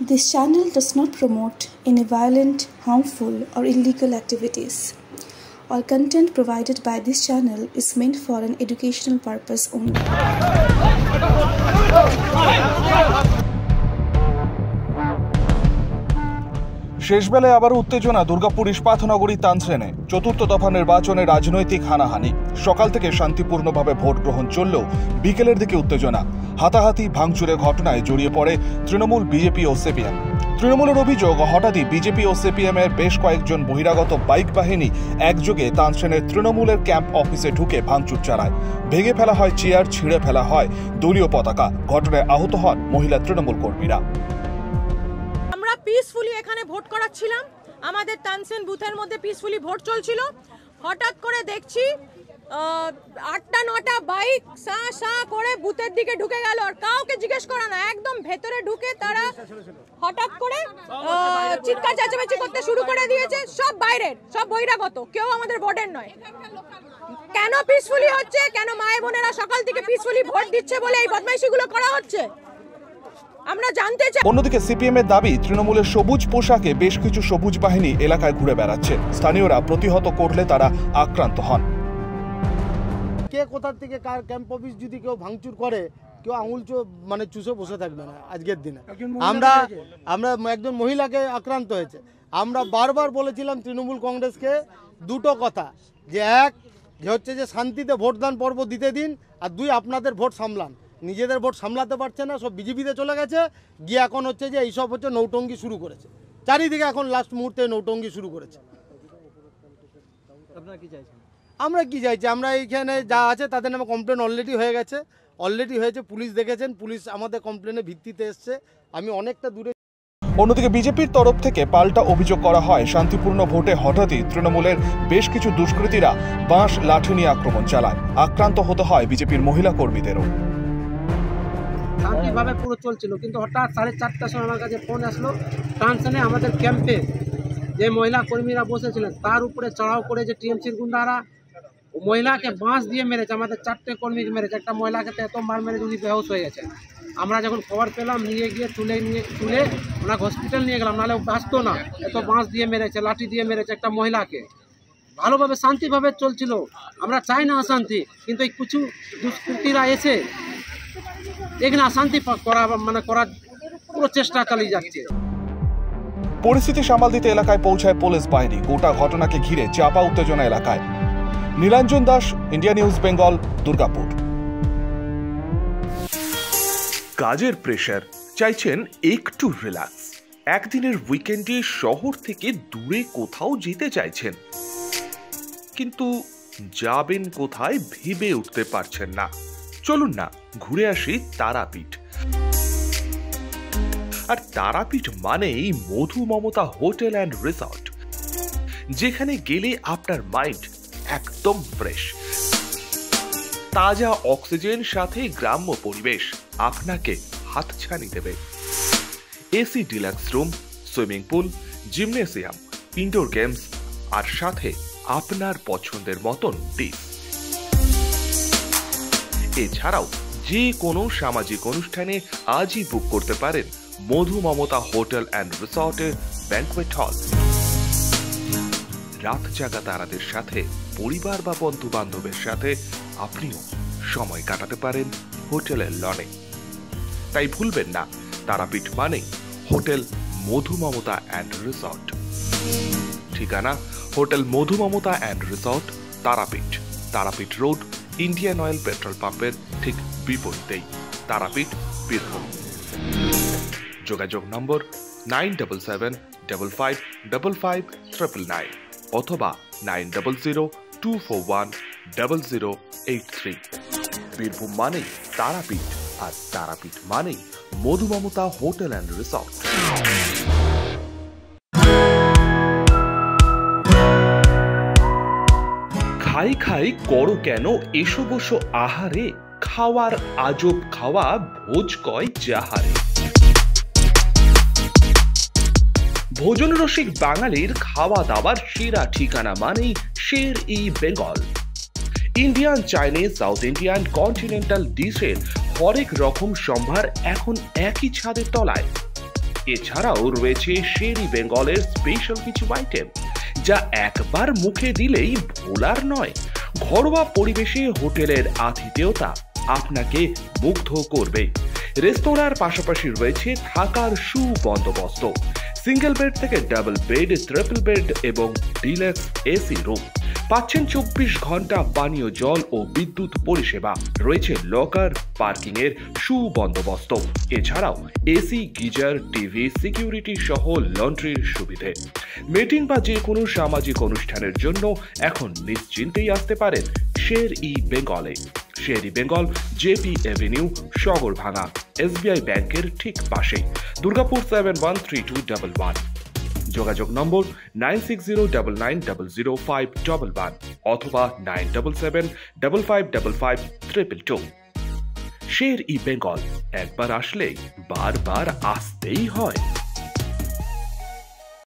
This channel does not promote any violent, harmful, or illegal activities. All content provided by this channel is meant for an educational purpose only. শেষবেলায় আবার উত্তেজনা দুর্গাপুর ইস্পাতনগরী তানসেনে চতুর্থ দফা নির্বাচনে রাজনৈতিক হানাহানি। সকাল থেকে শান্তিপূর্ণভাবে ভোট গ্রহণ চললেও বিকেলের দিকে উত্তেজনা, হাতাহাতি, ভাঙচুরের ঘটনায় জড়িয়ে পড়ে তৃণমূল, বিজেপি ও সিপিএম। তৃণমূলের অভিযোগ, হঠাৎই বিজেপি ও সিপিএমের বেশ কয়েকজন বহিরাগত বাইক বাহিনী একযোগে তানসেনের তৃণমূলের ক্যাম্প অফিসে ঢুকে ভাঙচুর চালায়। ভেঙে ফেলা হয় চেয়ার, ছিঁড়ে ফেলা হয় দলীয় পতাকা। ঘটনায় আহত হন মহিলা তৃণমূল কর্মীরা। পিসফুলি এখানে ভোট করাচ্ছিলাম, আমাদের তানসেন বুথের মধ্যে পিসফুলি ভোট চলছিল। হঠাৎ করে দেখছি 8-9টা বাইক সা করে বুথের দিকে ঢুকে গেল, আর কাউকে জিজ্ঞেস করা না, একদম ভেতরে ঢুকে তারা হঠাৎ করে চিৎকার চেঁচামেচি করতে শুরু করে দিয়েছে। সব বাইরের, সব বহিরাগত, কেউ আমাদের ভোটের নয়। কেন পিসফুলি হচ্ছে, কেন মায়ে বোনেরা সকাল থেকে পিসফুলি ভোট দিচ্ছে বলে এই বদমাইশিগুলো করা হচ্ছে, আমরা জানতে চাই। অন্যদিকে সিপিএম এর দাবি, তৃণমূলের সবুজ পোশাকে বেশ কিছু সবুজ বাহিনী এলাকায় ঘুরে বেড়াচ্ছে। স্থানীয়রা প্রতিহত করলে তারা আক্রান্ত হন। কে কোথা থেকে কার ক্যাম্প অফিস যদি কেউ ভাঙচুর করে, কেউ আঙুল চুষে বসে থাকবে না। আজকের দিনে আমরা একজন মহিলাকে আক্রান্ত হয়েছে। আমরা বারবার বলেছিলাম তৃণমূল কংগ্রেসকে দুটো কথা, যে এক হচ্ছে যে শান্তিতে ভোটদান পর্ব দিতে দিন, আর দুই আপনাদের ভোট সামলান। নিজেদের ভোট সামলাতে পারছে না, সব বিজেপিতে চলে গেছে গিয়ে এখন হচ্ছে যে এইসব হচ্ছে নৌটঙ্গি শুরু করেছে চারিদিকে। এখন লাস্ট মুহূর্তে নৌটঙ্গি শুরু করেছে। আপনারা কি চাইছেন? আমরা কি চাইছি, আমরা এইখানে যা আছে তাদের নামে কমপ্লেন অলরেডি হয়েছে, পুলিশ দেখেছেন, পুলিশ আমাদের কমপ্লেনের ভিত্তিতে এসছে। আমি অনেকটা দূরে। অন্যদিকে বিজেপির তরফ থেকে পাল্টা অভিযোগ করা হয়, শান্তিপূর্ণ ভোটে হঠাৎই তৃণমূলের বেশ কিছু দুষ্কৃতীরা বাঁশ লাঠি নিয়ে আক্রমণ চালায়। আক্রান্ত হতে হয় বিজেপির মহিলা কর্মীদেরও। শান্তিভাবে পুরো চলছিল, কিন্তু হঠাৎ 4:30টার সময় আমার কাছে ফোন আসলো, তানসেনে আমাদের ক্যাম্পে যে মহিলা কর্মীরা বসেছিলেন তার উপরে চড়াও করে যে টিএমসির গুন্ডারা মহিলাকে বাঁশ দিয়ে মেরেছে। আমাদের 4টে কর্মীকে মেরেছে, একটা মহিলাকে তো এত মার মেরেছে উনি বেহুশ হয়ে গেছে। আমরা যখন খবর পেলাম নিয়ে গিয়ে তুলে ওনাকে হসপিটাল নিয়ে গেলাম, নাহলে বাঁচতো না। এত বাঁশ দিয়ে মেরেছে, লাঠি দিয়ে মেরেছে একটা মহিলাকে। ভালোভাবে শান্তিভাবে চলছিল, আমরা চাই না অশান্তি, কিন্তু এই কিছু দুষ্কৃতীরা এসে এখানে অশান্তি করার পুরো চেষ্টা চালিয়ে যাচ্ছে। পরিস্থিতি সামাল দিতে এলাকায় পৌঁছায় পুলিশ বাহিনী। গোটা ঘটনাকে ঘিরে চাপা উত্তেজনা এলাকায়। Nilanjan Das, India news Bengal, Durgapur. কাজের প্রেসার, চাইছেন একটু রিল্যাক্স। একদিনের উইকেন্ডে শহর থেকে দূরে কোথাও যেতে চাইছেন, কিন্তু যাবেন কোথায় ভেবে উঠতে পারছেন না। চলুন না ঘুরে আসি তারাপীঠ। আর তারাপীঠ মানেই মধু মমতা হোটেল অ্যান্ড রিসর্ট, যেখানে গেলে আপনার মাইন্ড একদম ফ্রেশ। তাজা অক্সিজেন সাথে গ্রাম্য পরিবেশ আপনাকে হাতছানি দেবে। AC deluxe room, swimming pool, gymnasium, indoor games, আর সাথে আপনার পছন্দের মতন ডিশ। এছাড়াও যে কোনো সামাজিক অনুষ্ঠানে আজই বুক করতে পারেন মধু মমতা হোটেল অ্যান্ড রিসর্টের ব্যাংকুয়েট হল। রাত জাগা তারাদের সাথে, পরিবার বা বন্ধু বান্ধবের সাথে আপনিও সময় কাটাতে পারেন হোটেলের লনে। তাই ভুলবেন না, তারাপীঠ মানে hotel Madhu Mamata and resort. ঠিকানা hotel Madhu Mamata and resort, Tarapith road, Indian Oil petrol পাম্পের ঠিক বিপরীতেই, তারাপীঠ, বীরভূম। যোগাযোগ নম্বর 9775555599 অথবা 9002410083। বীরভূম মানেই তারাপীঠ, আর তারাপীঠ মানেই মধু মমতা হোটেল অ্যান্ড রিসর্ট। খাই খাই করো কেন এসো বসো আহারে, খাওয়ার আজব খাওয়া ভোজ কয় যাহারে। ভোজন রসিক বাঙালির খাওয়া দাওয়ার সেরা ঠিকানা মানেই Sher-e-Bengal. Indian, Chinese, south Indian, continental ডিশের হরেক রকম সম্ভার এখন একই ছাদের তলায়। এছাড়াও রয়েছে শেরি বেঙ্গলের স্পেশাল কিছু আইটেম, যা একবার মুখে দিলেই ভোলার নয়। ঘরোয়া পরিবেশে হোটেলের আতিথেয়তা আপনাকে মুগ্ধ করবে। রেস্তোরাঁর পাশাপাশি রয়েছে থাকার সুবন্দোবস্ত, সিঙ্গেল বেড থেকে ডাবল বেড, ট্রিপল বেড এবং ডিলাক্স এসি রুম। পাচ্ছেন 24 ঘন্টা পানীয় জল ও বিদ্যুৎ পরিষেবা। রয়েছে লকার, পার্কিং এর সুবন্দোবস্ত। এছাড়াও এসি, গিজার, টিভি, সিকিউরিটি সহ লন্ড্রির সুবিধে। মিটিং বা যে কোনো সামাজিক অনুষ্ঠানের জন্য এখন নিশ্চিন্তেই আসতে পারেন শের-ই বেঙ্গলে। Sher e Bengal, JP Avenue, Sagarbhanga, SBI ব্যাংকের ঠিক পাশেই, দুর্গাপুর 713211। যোগাযোগ নম্বর 9609900511 অথবা 9775555222। শের-ই বেঙ্গল, একবার আসলে বারবার আসতেই হয়।